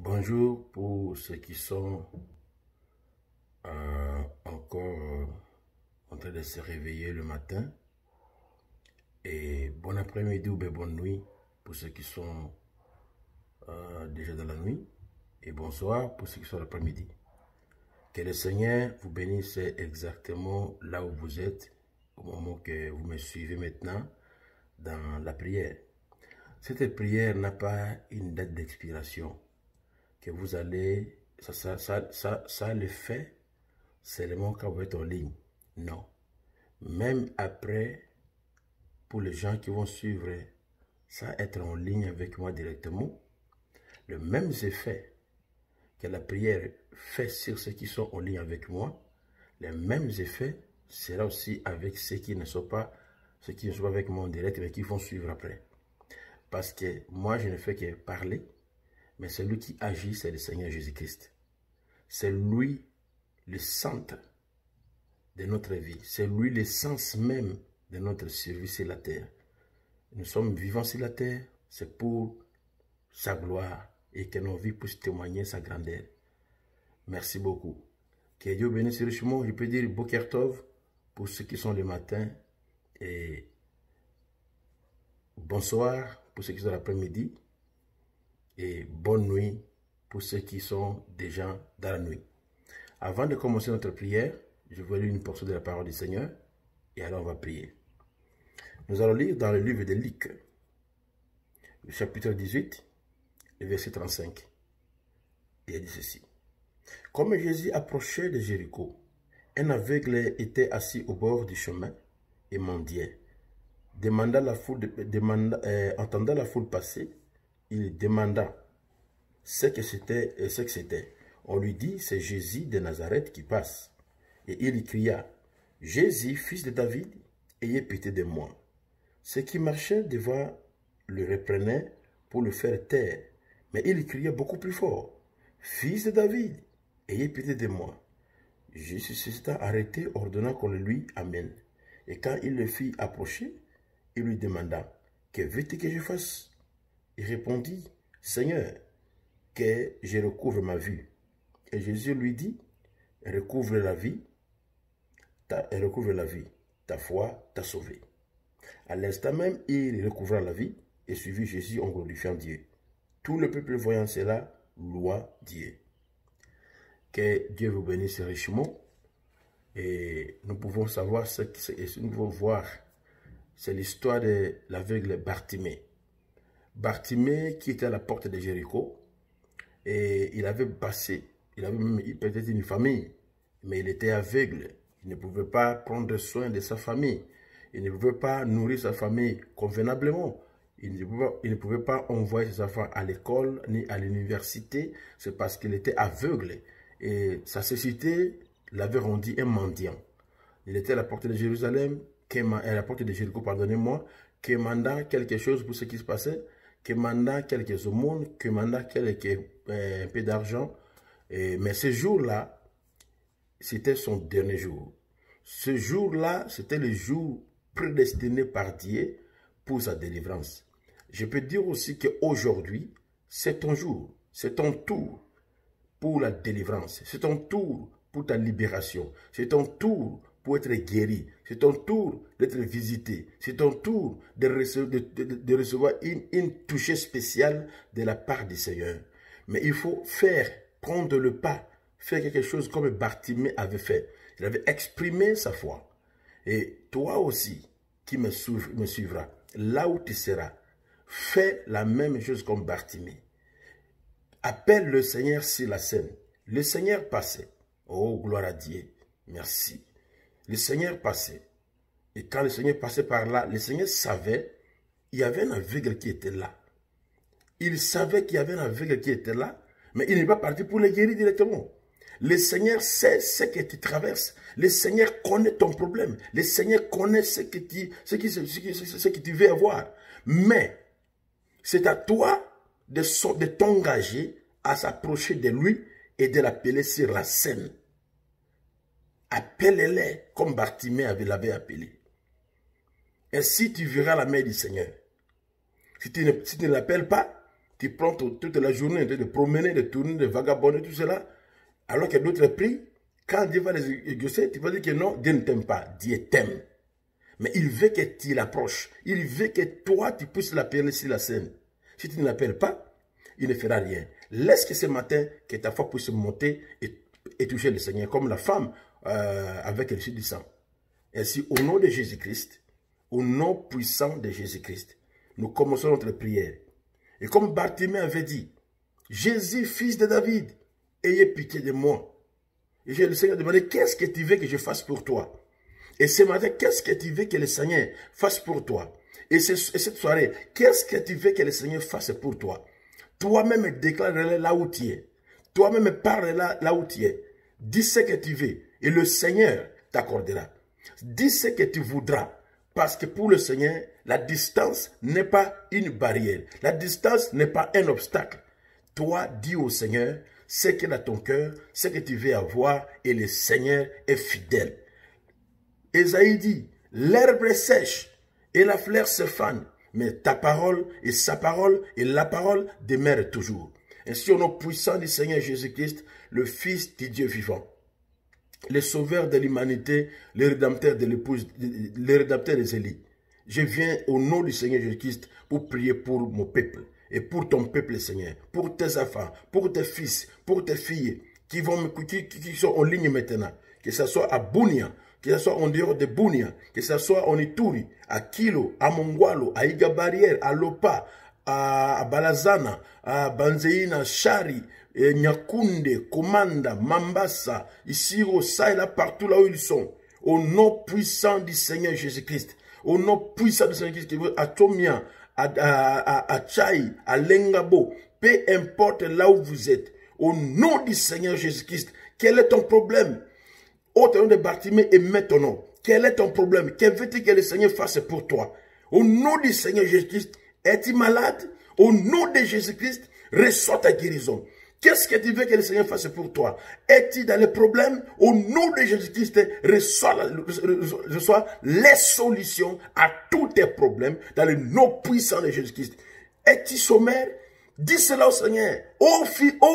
Bonjour pour ceux qui sont encore en train de se réveiller le matin. Et bon après-midi ou bien bonne nuit pour ceux qui sont déjà dans la nuit. Et bonsoir pour ceux qui sont l'après-midi. Que le Seigneur vous bénisse exactement là où vous êtes, au moment que vous me suivez maintenant dans la prière. Cette prière n'a pas une date d'expiration. Que vous allez, ça le fait seulement quand vous êtes en ligne. Non. Même après, pour les gens qui vont suivre, ça être en ligne avec moi directement, le même effet que la prière fait sur ceux qui sont en ligne avec moi, les mêmes effets sera aussi avec ceux qui ne sont pas avec moi en direct, mais qui vont suivre après. Parce que moi, je ne fais que parler, mais celui qui agit, c'est le Seigneur Jésus-Christ. C'est lui le centre de notre vie. C'est lui l'essence même de notre survie sur la terre. Nous sommes vivants sur la terre, c'est pour sa gloire et que nos vies puissent témoigner sa grandeur. Merci beaucoup. Que Dieu bénisse richement. Je peux dire Boker Tov pour ceux qui sont le matin et bonsoir pour ceux qui sont l'après-midi et bonne nuit pour ceux qui sont déjà dans la nuit. Avant de commencer notre prière, je vais lire une portion de la parole du Seigneur et alors on va prier. Nous allons lire dans le livre de Luc, le chapitre 18, le verset 35. Il a dit ceci. Comme Jésus approchait de Jéricho, un aveugle était assis au bord du chemin et mendiait. Entendant la foule passer, il demanda ce que c'était. On lui dit, c'est Jésus de Nazareth qui passe. Et il cria, Jésus, fils de David, ayez pitié de moi. Ceux qui marchaient devant le reprenaient pour le faire taire. Mais il criait beaucoup plus fort, fils de David, ayez pitié de moi. Jésus s'étant arrêté, ordonna qu'on le lui amène. Et quand il le fit approcher, il lui demanda, que veux-tu que je fasse? Il répondit, Seigneur, que je recouvre ma vue. Et Jésus lui dit, recouvre la vie, ta foi t'a sauvé. À l'instant même, il recouvra la vie et suivit Jésus en glorifiant Dieu. Tout le peuple voyant cela, loua Dieu. Que Dieu vous bénisse richement. Et nous pouvons savoir nous pouvons voir, c'est l'histoire de l'aveugle Bartimée. Bartimée qui était à la porte de Jéricho, et il avait même peut-être une famille, mais il était aveugle. Il ne pouvait pas prendre soin de sa famille. Il ne pouvait pas nourrir sa famille convenablement. Il ne pouvait pas envoyer ses enfants à l'école ni à l'université. C'est parce qu'il était aveugle. Et sa société l'avait rendu un mendiant. Il était à la porte de Jérusalem, à la porte de Jéricho, pardonnez-moi, quémandant quelque chose pour ce qui se passait, quémandant quelques aumônes, quémandant un peu d'argent. Mais ce jour-là, c'était son dernier jour. Ce jour-là, c'était le jour prédestiné par Dieu pour sa délivrance. Je peux dire aussi qu'aujourd'hui, c'est ton jour, c'est ton tour pour la délivrance, c'est ton tour pour ta libération, c'est ton tour pour être guéri, c'est ton tour d'être visité, c'est ton tour de recevoir une touche spéciale de la part du Seigneur. Mais il faut prendre le pas, faire quelque chose comme Bartimée avait fait. Il avait exprimé sa foi. Et toi aussi, qui me suivras, là où tu seras, fais la même chose comme Bartimée. Appelle le Seigneur sur la scène. Le Seigneur passait. Oh, gloire à Dieu. Merci. Le Seigneur passait. Et quand le Seigneur passait par là, le Seigneur savait, il y avait un aveugle qui était là. Il savait qu'il y avait un aveugle qui était là, mais il n'est pas parti pour le guérir directement. Le Seigneur sait ce que tu traverses. Le Seigneur connaît ton problème. Le Seigneur connaît ce que tu veux avoir. Mais c'est à toi de t'engager à s'approcher de lui et de l'appeler sur la scène. Appelle-les comme Bartimée l'avait appelé. Et si tu verras la main du Seigneur, si tu ne l'appelles pas, tu prends toute la journée de promener, de tourner, de vagabonder, tout cela, alors que d'autres prient. Quand Dieu va les exaucer, tu vas dire que non, Dieu ne t'aime pas. Dieu t'aime. Mais il veut que tu l'approches. Il veut que toi, tu puisses l'appeler sur la scène. Si tu ne l'appelles pas, il ne fera rien. Laisse que ce matin, que ta foi puisse monter et toucher le Seigneur, comme la femme avec le du sang. Ainsi, au nom de Jésus-Christ, au nom puissant de Jésus-Christ, nous commençons notre prière. Et comme Bartimée avait dit, Jésus, fils de David, ayez pitié de moi. Et j'ai le Seigneur demandé, qu'est-ce que tu veux que je fasse pour toi? Et ce matin, qu'est-ce que tu veux que le Seigneur fasse pour toi? Et cette soirée, qu'est-ce que tu veux que le Seigneur fasse pour toi? Toi-même déclare-le là où tu es. Toi-même parle là où tu es. Dis ce que tu veux et le Seigneur t'accordera. Dis ce que tu voudras. Parce que pour le Seigneur, la distance n'est pas une barrière. La distance n'est pas un obstacle. Toi, dis au Seigneur ce qu'il a dans ton cœur, ce que tu veux avoir, et le Seigneur est fidèle. Ésaïe dit, l'herbe sèche et la fleur se fane, mais ta parole et sa parole et la parole demeurent toujours. Ainsi, au nom puissant du Seigneur Jésus-Christ, le Fils du Dieu vivant, le sauveur de l'humanité, le rédempteur de l'épouse, le rédempteur des Élis. Je viens au nom du Seigneur Jésus-Christ pour prier pour mon peuple et pour ton peuple, Seigneur, pour tes enfants, pour tes fils, pour tes filles qui sont en ligne maintenant, que ce soit à Bunia, que ce soit en dehors de Bunia, que ce soit en Ituri, à Kilo, à Mongwalo, à Iga Barrière, à Lopa, à Balazana, à Banzeina, Chari, Nyakunde, Komanda, Mambasa, Isiro, ça et là, partout là où ils sont. Au nom puissant du Seigneur Jésus-Christ, au nom puissant du Seigneur Jésus-Christ, à Tomia, à Tchaï, à Lengabo, peu importe là où vous êtes, au nom du Seigneur Jésus-Christ, quel est ton problème? Au nom de Bartimée et mets ton nom. Quel est ton problème? Que veux-tu que le Seigneur fasse pour toi? Au nom du Seigneur Jésus-Christ, es-tu malade? Au nom de Jésus-Christ, reçois ta guérison. Qu'est-ce que tu veux que le Seigneur fasse pour toi? Es-tu dans les problèmes? Au nom de Jésus-Christ, reçois les solutions à tous tes problèmes dans le nom puissant de Jésus-Christ. Es-tu sommaire? Dis cela au Seigneur. Ô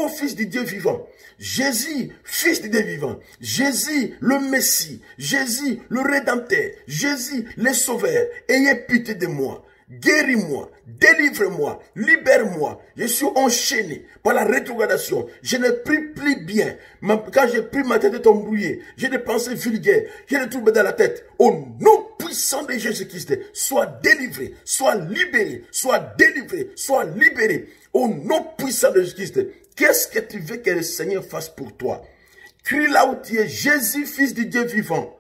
Fils du Dieu vivant. Jésus, Fils du Dieu vivant. Jésus, le Messie. Jésus, le Rédempteur. Jésus, le Sauveur. Ayez pitié de moi. Guéris-moi, délivre-moi, libère-moi. Je suis enchaîné par la rétrogradation. Je ne prie plus bien. Quand j'ai pris ma tête est embrouillée, j'ai des pensées vulgaires, j'ai des troubles dans la tête. Au nom puissant de Jésus-Christ, sois délivré, sois libéré, sois délivré, sois libéré. Au nom puissant de Jésus-Christ, qu'est-ce que tu veux que le Seigneur fasse pour toi? Crie là où tu es, Jésus, Fils du Dieu vivant.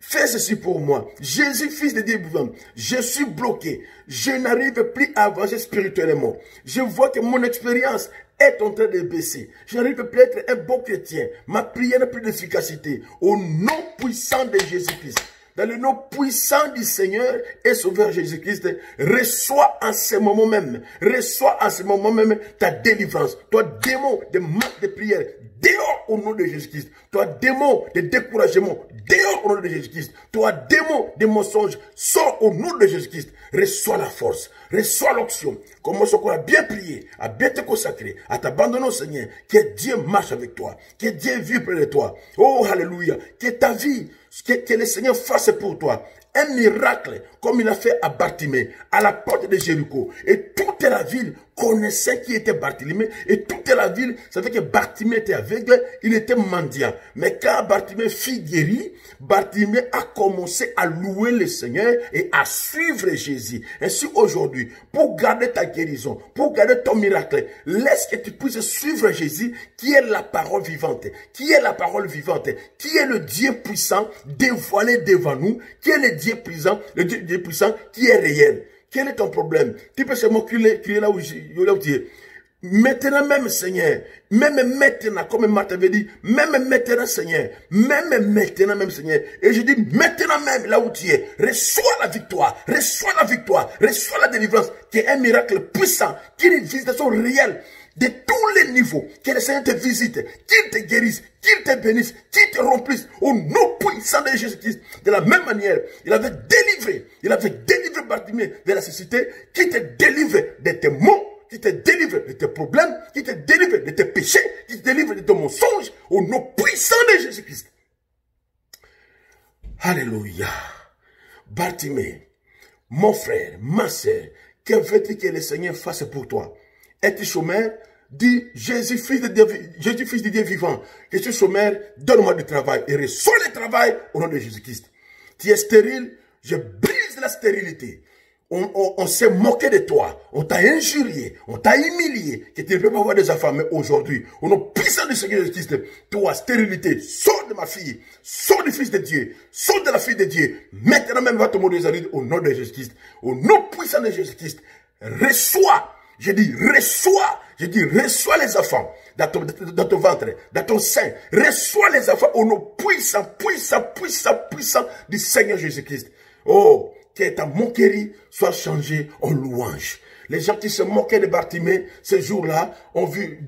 Fais ceci pour moi. Jésus, Fils de Dieu vivant. Je suis bloqué. Je n'arrive plus à avancer spirituellement. Je vois que mon expérience est en train de baisser. Je n'arrive plus à être un bon chrétien. Ma prière n'a plus d'efficacité. Au nom puissant de Jésus-Christ, dans le nom puissant du Seigneur et Sauveur Jésus-Christ, reçois en ce moment même, ta délivrance. Toi, démon de manque de prière, dehors au nom de Jésus-Christ. Toi, démon de découragement, dehors au nom de Jésus-Christ. Toi, démon de mensonge, sors au nom de Jésus-Christ. Reçois la force, reçois l'onction. Commence encore à bien prier, à bien te consacrer, à t'abandonner au Seigneur. Que Dieu marche avec toi, que Dieu vive près de toi. Oh, alléluia. Que ta vie, que le Seigneur fasse pour toi un miracle comme il a fait à Bartimée, à la porte de Jéricho. Et toute la ville connaissait qui était Bartimée. Et toute la ville savait que Bartimée était aveugle, il était mendiant. Mais quand Bartimée fut guéri, Bartimée a commencé à louer le Seigneur et à suivre Jésus. Ainsi aujourd'hui, pour garder ta guérison, pour garder ton miracle, laisse que tu puisses suivre Jésus qui est la parole vivante, qui est la parole vivante, qui est le Dieu puissant dévoilé devant nous, qui est le Dieu puissant, qui est réel. Quel est ton problème? Tu peux seulement crier là où tu es. Maintenant même, Seigneur, même maintenant, comme Marthe avait dit, même maintenant, Seigneur, même Seigneur. Et je dis, maintenant même, là où tu es, reçois la victoire, reçois la délivrance, qui est un miracle puissant, qui est une visitation réelle, de tous les niveaux, que le Seigneur te visite, qu'il te guérisse, qu'il te bénisse, qu'il te remplisse, au nom puissant de Jésus-Christ. De la même manière, il avait délivré Bartimée de la cécité, qui te délivre de tes maux, qui te délivre problèmes, qui te délivre de tes péchés, qui te délivre de tes mensonges, au nom puissant de Jésus-Christ. Alléluia. Bartimée, mon frère, ma sœur, que veux-tu que le Seigneur fasse pour toi? Es-tu chômeur? Dis, Jésus, fils de Dieu vivant, je suis chômeur, donne-moi du travail et reçois le travail au nom de Jésus-Christ. Tu es stérile, je brise la stérilité. On s'est moqué de toi, on t'a injurié, on t'a humilié, que tu ne peux pas avoir des enfants, mais aujourd'hui, au nom puissant du Seigneur Jésus-Christ, toi, stérilité, sors de ma fille, sors du Fils de Dieu, sors de la fille de Dieu, maintenant même va te mourir au nom de Jésus-Christ, au nom puissant de Jésus-Christ, reçois, je dis reçois les enfants dans ton ventre, dans ton sein, reçois les enfants au nom puissant, puissant, puissant, puissant du Seigneur Jésus-Christ. Oh, que ta moquerie soit changée en louange. Les gens qui se moquaient de Bartimée, ce jour-là, ont vu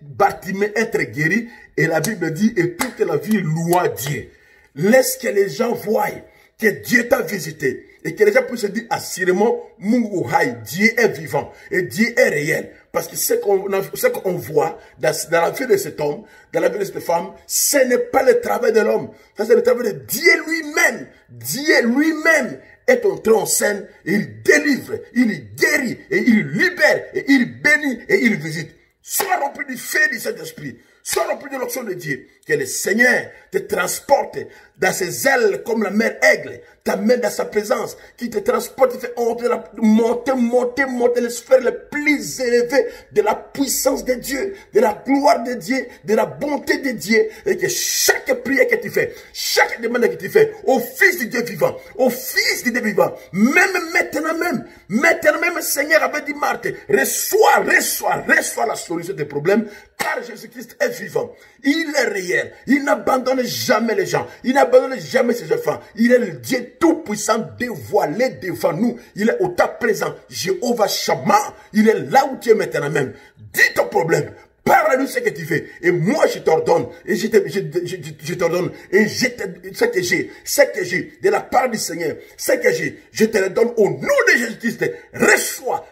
Bartimée être guéri, et la Bible dit, et toute la vie loua Dieu. Laisse que les gens voient que Dieu t'a visité, et que les gens puissent se dire assurément, Dieu est vivant, et Dieu est réel. Parce que ce qu'on voit dans la vie de cet homme, dans la vie de cette femme, ce n'est pas le travail de l'homme. Ça, c'est le travail de Dieu lui-même. Dieu lui-même est entré en scène, et il délivre, il guérit, et il libère, et il bénit, et il visite. Sois rempli du feu du Saint-Esprit. Sois rempli de l'onction de Dieu. Que le Seigneur te transporte dans ses ailes comme la mère aigle. T'amène dans sa présence. Qui te transporte, te fait monter les sphères les plus élevées de la puissance de Dieu, de la gloire de Dieu, de la bonté de Dieu. Et que chaque prière que tu fais, chaque demande que tu fais, au Fils de Dieu vivant, au Fils de Dieu vivant, même maintenant, Seigneur avait dit Marthe, reçois la solution des problèmes, car Jésus-Christ est vivant. Il est réel. Il n'abandonne jamais les gens. Il n'abandonne jamais ses enfants. Il est le Dieu tout-puissant dévoilé devant nous. Il est au temps présent. Jéhovah Shammah. Il est là où tu es maintenant même. Dis ton problème. Parle-nous ce que tu fais. Et moi, je t'ordonne. Et je t'ordonne. Et ce que j'ai de la part du Seigneur, ce que j'ai, je te le donne au nom de Jésus-Christ. Reçois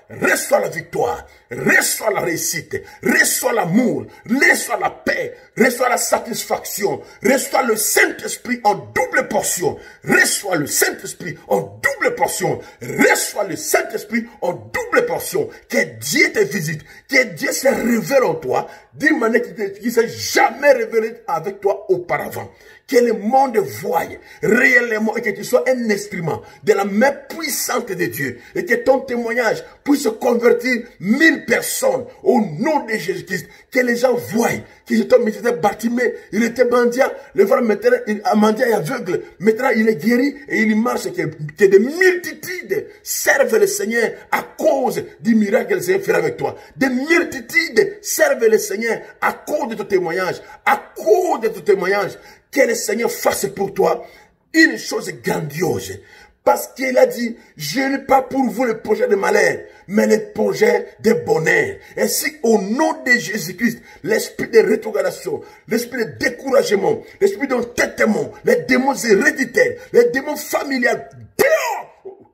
la victoire. Reçois la réussite. Reçois l'amour. Reçois la paix. Reçois la satisfaction. Reçois le Saint-Esprit en double portion. Reçois le Saint-Esprit en double portion. Reçois le Saint-Esprit en double portion. Que Dieu te visite. Que Dieu se révèle en toi d'une manière qui ne s'est jamais révélée avec toi auparavant. Que le monde voie réellement et que tu sois un instrument de la main puissante de Dieu. Et que ton témoignage puisse convertir 1000 personnes au nom de Jésus-Christ. Que les gens voient que cet homme était Bartimée, il était mendiant, le voilà maintenant, mendiant et aveugle. Maintenant il est guéri et il marche. Que des multitudes servent le Seigneur à cause du miracle que le Seigneur fera avec toi. Des multitudes servent le Seigneur à cause de ton témoignage. À cause de ton témoignage. Que le Seigneur fasse pour toi une chose grandiose. Parce qu'il a dit, je n'ai pas pour vous le projet de malheur, mais le projet de bonheur. Ainsi, au nom de Jésus-Christ, l'esprit de rétrogradation, l'esprit de découragement, l'esprit d'entêtement, les démons héréditaires, les démons familiales,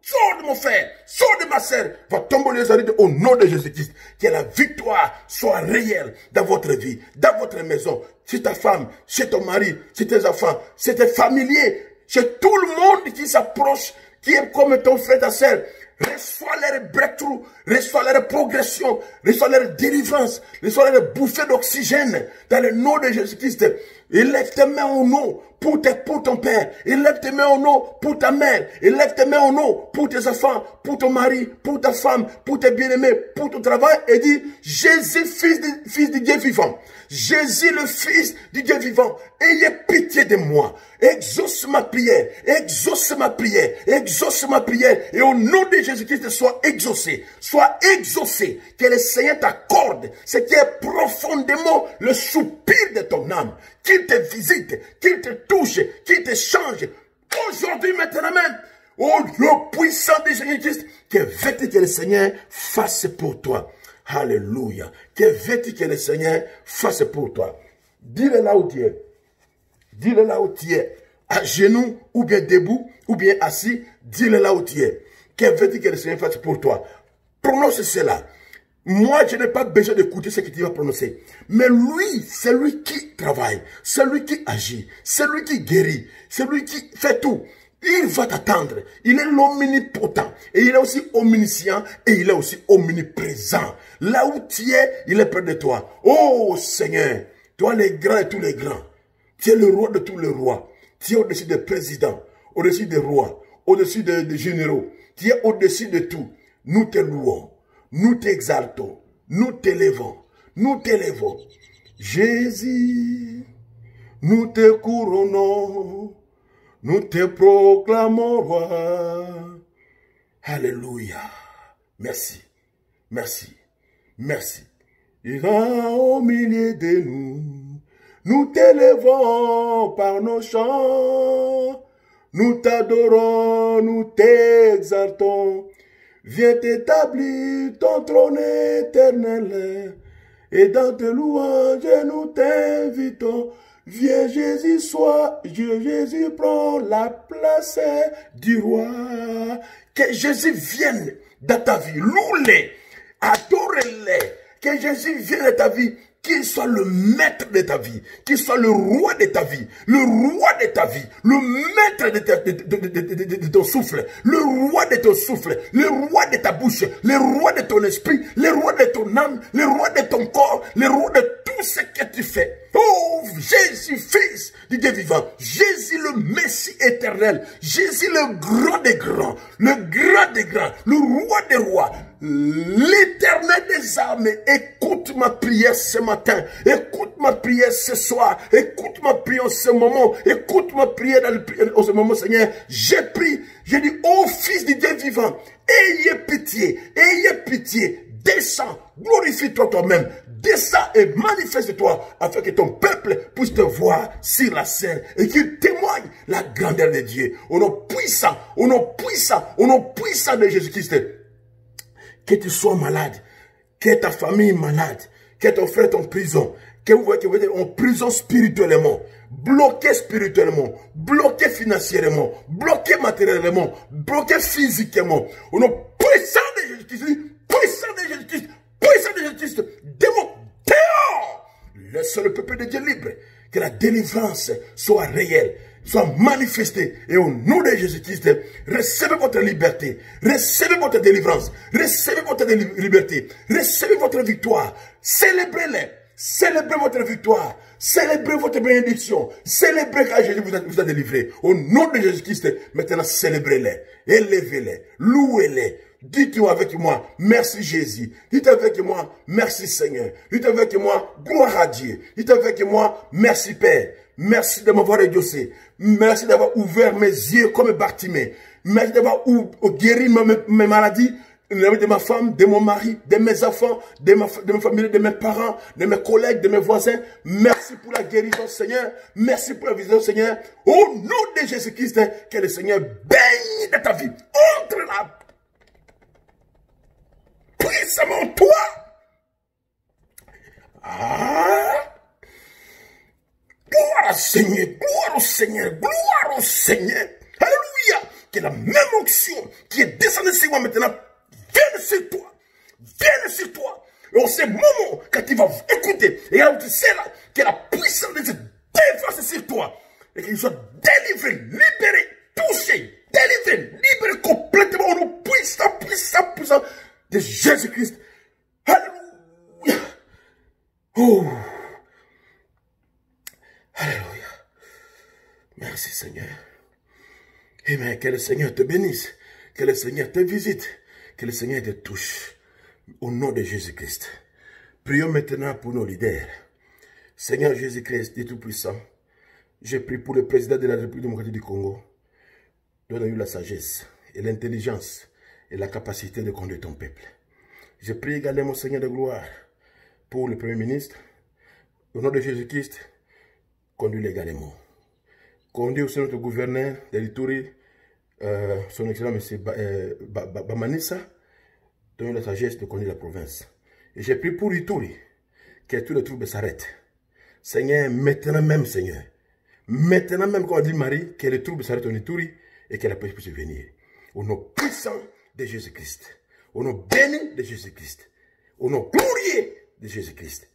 sors de mon frère, sors de ma sœur, va tomber les arides au nom de Jésus-Christ. Que la victoire soit réelle dans votre vie, dans votre maison, chez ta femme, chez ton mari, chez tes enfants, chez tes familiers, chez tout le monde qui s'approche, qui est comme ton frère, ta sœur. Reçois leur breakthrough, reçois leur progression, reçois leur délivrance, reçois leur bouffée d'oxygène dans le nom de Jésus-Christ. Élève tes mains au nom pour ton père. Élève tes mains au nom pour ta mère. Élève tes mains au nom pour tes enfants, pour ton mari, pour ta femme, pour tes bien-aimés, pour ton travail. Et dis, Jésus, fils de Dieu vivant. Jésus, le fils du Dieu vivant. Ayez pitié de moi. Exauce ma prière. Exauce ma prière. Exauce ma prière. Et au nom de Jésus-Christ, sois exaucé. Sois exaucé. Que le Seigneur t'accorde ce qui est profondément le soupir de ton âme. Qu'il te visite, qu'il te touche, qu'il te change. Aujourd'hui, maintenant même, au nom puissant de Jésus-Christ, que veux-tu que le Seigneur fasse pour toi? Alléluia. Que veux-tu que le Seigneur fasse pour toi? Dis-le là où tu es. Dis-le là où tu es. À genoux, ou bien debout, ou bien assis. Dis-le là où tu es. Que veux-tu que le Seigneur fasse pour toi? Prononce cela. Moi, je n'ai pas besoin d'écouter ce que tu vas prononcer. Mais lui, c'est lui qui travaille, c'est lui qui agit, c'est lui qui guérit, c'est lui qui fait tout. Il va t'attendre. Il est l'omnipotent. Et il est aussi omniscient. Et il est aussi omniprésent. Là où tu es, il est près de toi. Oh Seigneur, toi les grands et tous les grands. Tu es le roi de tous les rois. Tu es au-dessus des présidents, au-dessus des rois, au-dessus des généraux. Tu es au-dessus de tout. Nous te louons. Nous t'exaltons, nous t'élevons, nous t'élevons. Jésus, nous te couronnons, nous te proclamons roi. Alléluia. Merci, merci, merci. Il va au milieu de nous. Nous t'élevons par nos chants. Nous t'adorons, nous t'exaltons. Viens t'établir ton trône éternel, et dans tes louanges nous t'invitons. Viens Jésus, Jésus prend la place du roi. Que Jésus vienne dans ta vie, loue-les, adore-les. Que Jésus vienne dans ta vie, qu'il soit le maître de ta vie, qu'il soit le roi de ta vie, le roi de ta vie, le maître de ton souffle, le roi de ton souffle, le roi de ta bouche, le roi de ton esprit, le roi de ton âme, le roi de ton corps, le roi de tout ce que tu fais. Oh, Jésus, fils du Dieu vivant, Jésus le Messie éternel, Jésus le grand des grands, le grand des grands, le roi des rois, l'Éternel des armées. Écoute ma prière ce matin, écoute ma prière ce soir, écoute ma prière en ce moment, écoute ma prière en ce moment, Seigneur. J'ai pris, j'ai dit, ô fils du Dieu vivant, ayez pitié, descends, glorifie-toi toi-même, descends et manifeste-toi afin que ton peuple puisse te voir sur la scène et qu'il témoigne la grandeur de Dieu. Au nom puissant, au nom puissant, au nom puissant de Jésus-Christ. Que tu sois malade, que ta famille est malade, que ton frère est en prison, que vous êtes en prison spirituellement, bloqué spirituellement, bloqué financièrement, bloqué matériellement, bloqué physiquement. Au nom puissant de Jésus-Christ, puissant de Jésus-Christ, puissant de Jésus-Christ, démon, dehors! Laisse le peuple de Dieu libre, que la délivrance soit réelle, soit manifestée. Et au nom de Jésus-Christ, recevez votre liberté, recevez votre délivrance, recevez votre liberté, recevez votre victoire, célébrez-les, célébrez votre victoire, célébrez votre bénédiction, célébrez quand Jésus vous a délivré. Au nom de Jésus-Christ, maintenant célébrez-les, élevez-les, louez-les. Dites-moi avec moi, merci Jésus. Dites avec moi, merci Seigneur. Dites avec moi, gloire à Dieu. Dites avec moi, merci Père. Merci de m'avoir exaucé. Merci d'avoir ouvert mes yeux comme Bartimée. Merci d'avoir guéri mes maladies, de ma femme, de mon mari, de mes enfants, de ma famille, de mes parents, de mes collègues, de mes voisins. Merci pour la guérison, Seigneur. Merci pour la vision, Seigneur. Au nom de Jésus-Christ, que le Seigneur baigne de ta vie. Entre la puissamment toi. Ah. Gloire au Seigneur, gloire au Seigneur, gloire au Seigneur. Alléluia. Que la même onction qui est descendue sur moi maintenant vienne sur toi. Vienne sur toi. Et en ce moment, quand tu vas écouter, et là où tu sais là, que la puissance de Dieu déverse sur toi. Et qu'il soit délivré, libéré, touché, délivré, libéré complètement au nom puissant de Jésus-Christ. Alléluia. Oh. Alléluia. Merci Seigneur. Amen. Que le Seigneur te bénisse. Que le Seigneur te visite. Que le Seigneur te touche. Au nom de Jésus-Christ. Prions maintenant pour nos leaders. Seigneur Jésus-Christ, Dieu Tout-Puissant, je prie pour le président de la République démocratique du Congo. Donne-lui la sagesse et l'intelligence et la capacité de conduire ton peuple. Je prie également, Seigneur de gloire, pour le Premier ministre. Au nom de Jésus-Christ, conduis-le également. Conduis aussi notre gouverneur de l'Ituri, son excellent M. Bamanissa, donne la sagesse de conduire la province. Et j'ai pris pour l'Ituri, que tous les troubles s'arrêtent. Seigneur, maintenant même, Seigneur, maintenant même, comme a dit Marie, que les troubles s'arrêtent en Ituri et que la paix puisse venir. Au nom puissant de Jésus-Christ, au nom béni de Jésus-Christ, au nom glorieux de Jésus-Christ.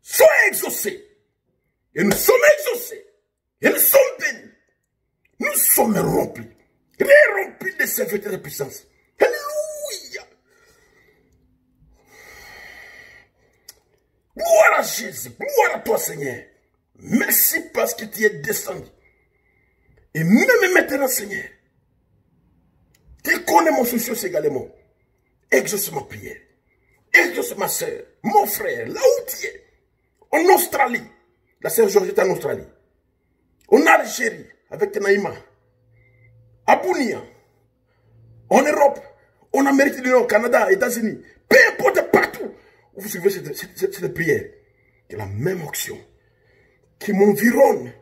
Sois exaucé. Et nous sommes exaucés. Et nous sommes bénis. Nous sommes remplis. Remplis de serviteurs de puissance. Alléluia. Gloire à Jésus. Gloire à toi, Seigneur. Merci parce que tu es descendu. Et même maintenant, Seigneur, tu connais mon souci également. Exauce ma prière. Exauce ma soeur, mon frère, là où tu es. En Australie. La sœur Georgette en Australie. En Algérie, avec Naïma. À Bounia. En Europe. En Amérique du Nord, au Canada, États-Unis. Peu importe partout où vous suivez cette prière. Que la même action qui m'environne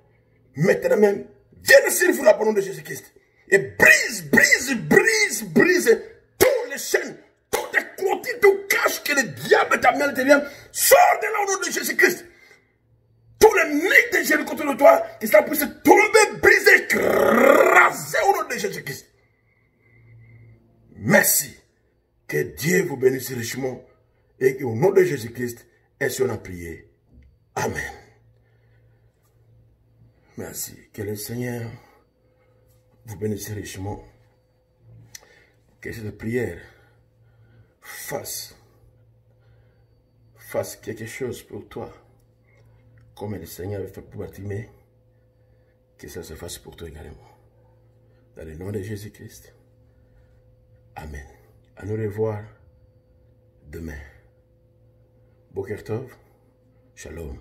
maintenant même. Viens sur vous la parole de Jésus-Christ. Et brise toutes les chaînes, toutes les clôtures, tout cache que le diable t'a mis à l'intérieur. Sors de là au nom de Jésus-Christ. Tous les nids de Jésus contre de toi, qui ça puisse tomber, briser, écraser au nom de Jésus-Christ. Merci. Que Dieu vous bénisse richement. Et au nom de Jésus-Christ, ainsi on a prié. Amen. Merci. Que le Seigneur vous bénisse richement. Que cette prière fasse quelque chose pour toi. Comme le Seigneur avait fait pour Bartimée, que ça se fasse pour toi également. Dans le nom de Jésus-Christ. Amen. À nous revoir demain. Boker Tov. Shalom.